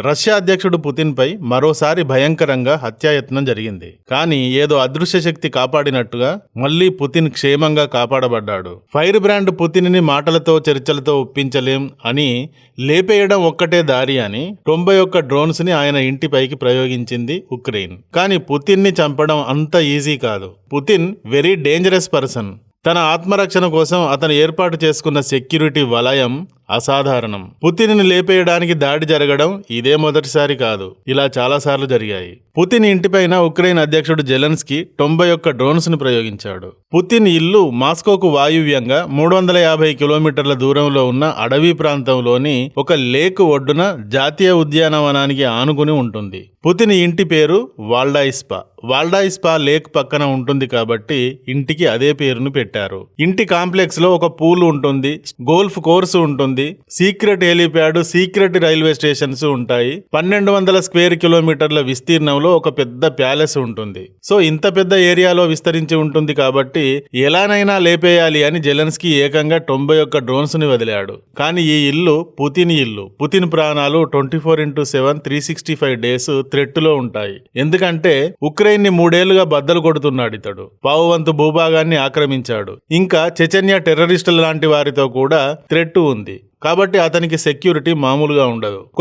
Russia అధ్యక్షుడు పుతిన్పై మరోసారి భయంకరంగా హత్యాయత్నం జరిగింది. కానీ ఏదో అదృశ్య శక్తి కాపాడినట్టుగా మళ్లీ పుతిన్ క్షేమంగా కాపాడబడ్డాడు. ఫైర్ బ్రాండ్ పుతిన్ని మాటలతో చర్చలతో ఒప్పించలేం అని, లేపేయడం ఒక్కటే దారి అని 91 డ్రోన్స్ ని ఆయన ఇంటిపైకి ప్రయోగించింది ఉక్రెయిన్. కానీ పుతిన్ని చంపడం అంత ఈజీ కాదు. Putin very dangerous person. తన ఆత్మరక్షణ కోసం అతను ఏర్పాటు చేసుకున్న సెక్యూరిటీ వలయం అసాధారణం. పుతిన్ని లేపేయడానికి దాడి జరగడం ఇదే మొదటిసారి కాదు. ఇలా చాలాసార్లు జరిగాయి. పుతిన్ ఇంటిపైన ఉక్రెయిన్ అధ్యక్షుడు జెలెన్స్కీ 91 డ్రోన్స్ ను ప్రయోగించాడు. పుతిన్ ఇల్లు మాస్కోకు వాయువ్యంగా 350 కిలోమీటర్ల దూరంలో ఉన్న అడవి ప్రాంతంలోని ఒక లేక్ ఒడ్డున జాతీయ ఉద్యానవనానికి ఆనుకుని ఉంటుంది. పుతిన్ ఇంటి పేరు వాల్డాయిస్పా. వాల్డాయిస్పా లేక్ పక్కన ఉంటుంది కాబట్టి ఇంటికి అదే పేరును పెట్టారు. ఇంటి కాంప్లెక్స్ లో ఒక పూల్ ఉంటుంది, గోల్ఫ్ కోర్సు ఉంటుంది, secret helipad, secret railway stations ఉంటాయి. 1200 స్క్వేర్ కిలోమీటర్ల విస్తీర్ణంలో ఒక పెద్ద ప్యాలెస్ ఉంటుంది. సో ఇంత పెద్ద ఏరియాలో విస్తరించి ఉంటుంది కాబట్టి ఎలానైనా లేపేయాలి అని జెలెన్స్కీ ఏకంగా 91 డ్రోన్స్ ని వదిలాడు. కానీ ఈ ఇల్లు పుతిన్ ఇల్లు. పుతిన్ ప్రాణాలు 24/7 365 డేస్ థ్రెట్ లో ఉంటాయి. ఎందుకంటే ఉక్రెయిన్ ని 3 ఏళ్లుగా బద్దలు కొడుతున్నాడు ఇతడు. పావువంతు భూభాగాన్ని ఆక్రమించాడు. ఇంకా చెచెన్యా టెర్రరిస్టుల లాంటి వారితో కూడా థ్రెట్ ఉంది. కాబట్టి అతనికి సెక్యూరిటీ మామూలుగా ఉండదు.